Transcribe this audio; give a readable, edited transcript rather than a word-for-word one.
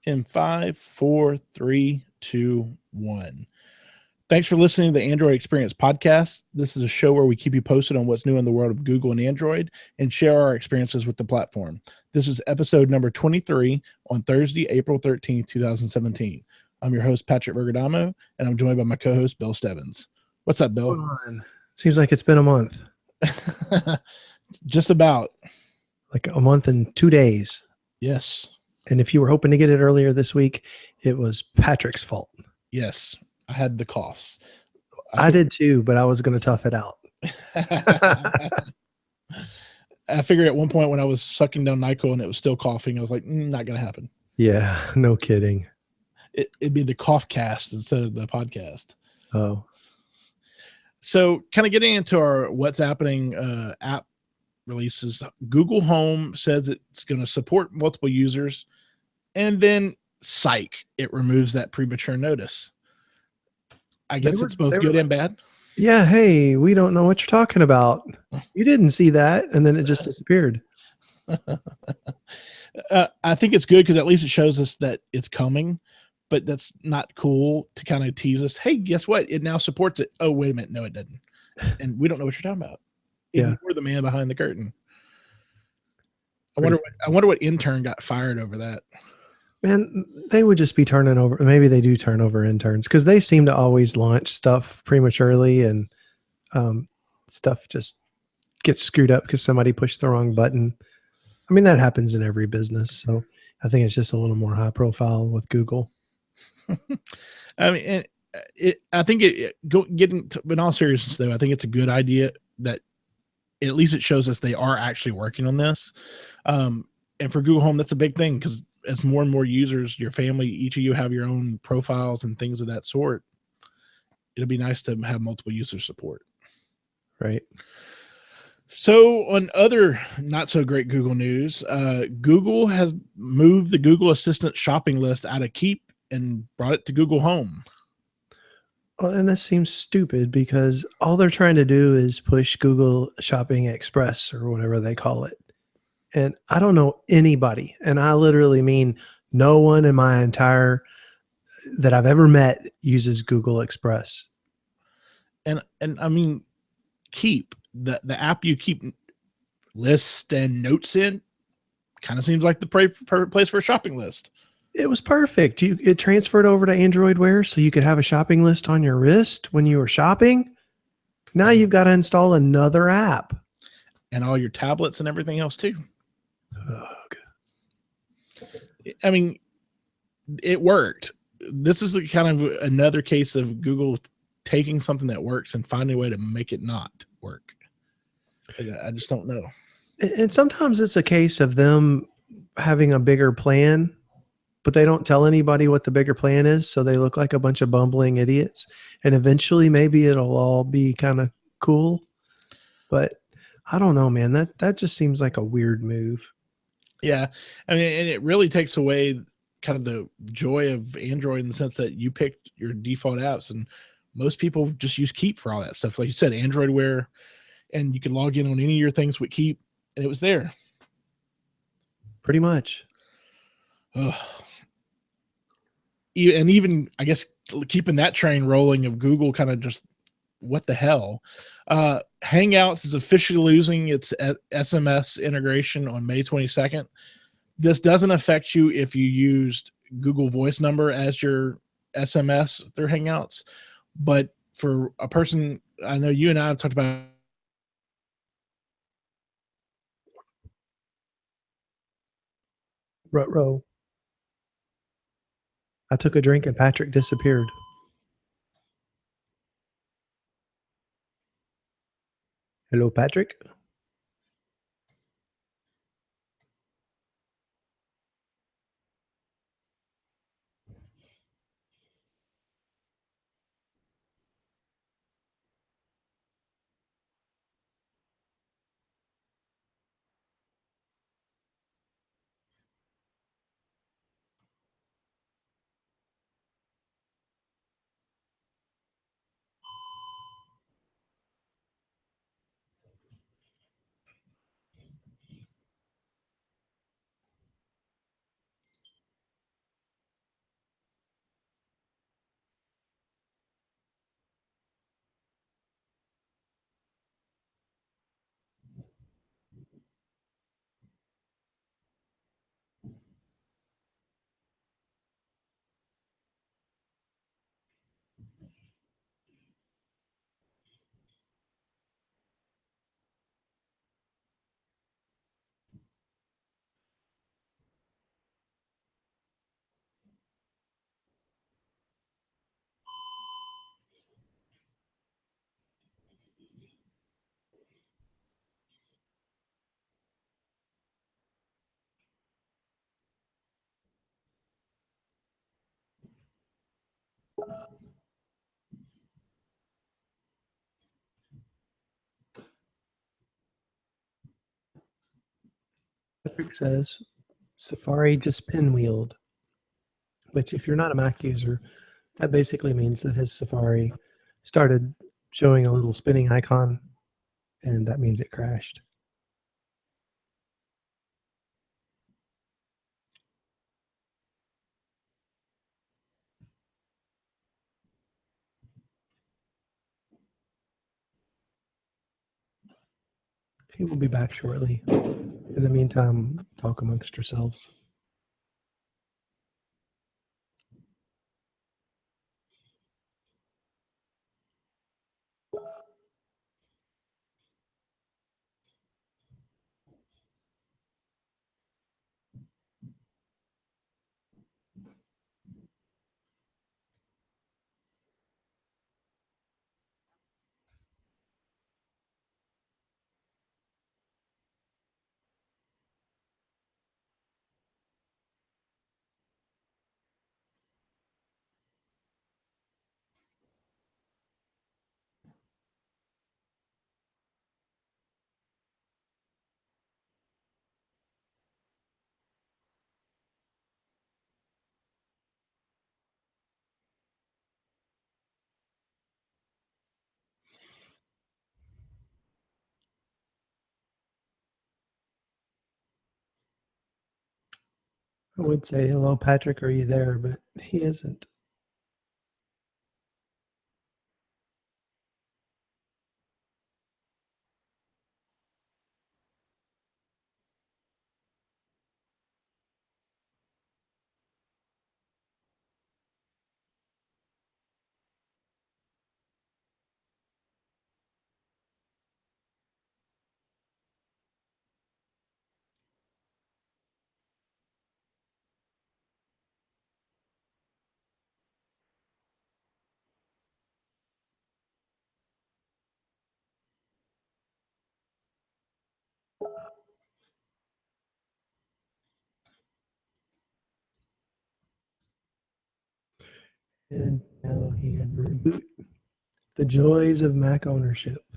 in 5, 4, 3, 2, 1. Thanks for listening to the Android Experience podcast. This is a show where we keep you posted on what's new in the world of Google and Android and share our experiences with the platform. This is episode number 23 on Thursday, April 13th, 2017. I'm your host, Patrick Vergadamo, and I'm joined by my co-host, Bill Stebbins. What's up, Bill? Seems like it's been a month. Just about. Like a month and 2 days. Yes. And if you were hoping to get it earlier this week, it was Patrick's fault. Yes. I had the coughs. I did too, but I was going to tough it out. I figured at one point when I was sucking down NyQuil and it was still coughing, I was like, not going to happen. Yeah, no kidding. It'd be the cough cast instead of the podcast. Oh. So kind of getting into our what's happening app releases, Google Home says it's going to support multiple users, and then psych, it removes that premature notice. I guess it's both good and bad. Yeah, hey, we don't know what you're talking about. You didn't see that, and then it just disappeared. I think it's good because at least it shows us that it's coming, but that's not cool to kind of tease us. Hey, guess what? It now supports it. Oh, wait a minute. No, it doesn't. And we don't know what you're talking about. Yeah. Ignore the man behind the curtain. I wonder what intern got fired over that. Man, they would just be turning over. Maybe they do turn over interns because they seem to always launch stuff prematurely, and stuff just gets screwed up because somebody pushed the wrong button. I mean, that happens in every business. So I think it's just a little more high profile with Google. I mean, I think getting to, in all seriousness, though, I think it's a good idea that at least it shows us they are actually working on this. And for Google Home, that's a big thing because as more and more users, your family, each of you have your own profiles and things of that sort. It'll be nice to have multiple user support. Right. So on other not so great Google news, Google has moved the Google Assistant shopping list out of Keep and brought it to Google Home. Well, and this seems stupid because all they're trying to do is push Google Shopping Express or whatever they call it. And I don't know anybody, and I literally mean no one in my entire that I've ever met uses Google Express. And I mean, Keep, the app you keep lists and notes in, kind of seems like the perfect place for a shopping list. It was perfect. It transferred over to Android Wear so you could have a shopping list on your wrist when you were shopping. Now you've got to install another app. And all your tablets and everything else too. Ugh. I mean, it worked. This is kind of another case of Google taking something that works and finding a way to make it not work. I just don't know. And sometimes it's a case of them having a bigger plan, but they don't tell anybody what the bigger plan is. So they look like a bunch of bumbling idiots. And eventually maybe it'll all be kind of cool. But I don't know, man. That just seems like a weird move. Yeah. I mean, and it really takes away kind of the joy of Android in the sense that you picked your default apps, and most people just use Keep for all that stuff. Like you said, Android Wear, and you can log in on any of your things with Keep, and it was there. Pretty much. Ugh. And even, I guess, keeping that train rolling of Google kind of just, what the hell? Hangouts is officially losing its SMS integration on May 22nd. This doesn't affect you if you used Google Voice number as your SMS through Hangouts, but for a person, I know you and I have talked about. Ruh-roh. I took a drink and Patrick disappeared. Hello, Patrick. Rick says Safari just pinwheeled, which if you're not a Mac user, that basically means that his Safari started showing a little spinning icon, and that means it crashed. He will be back shortly. In the meantime, talk amongst yourselves. I would say, hello, Patrick, are you there? But he isn't. And now he had reboot. The joys of Mac ownership.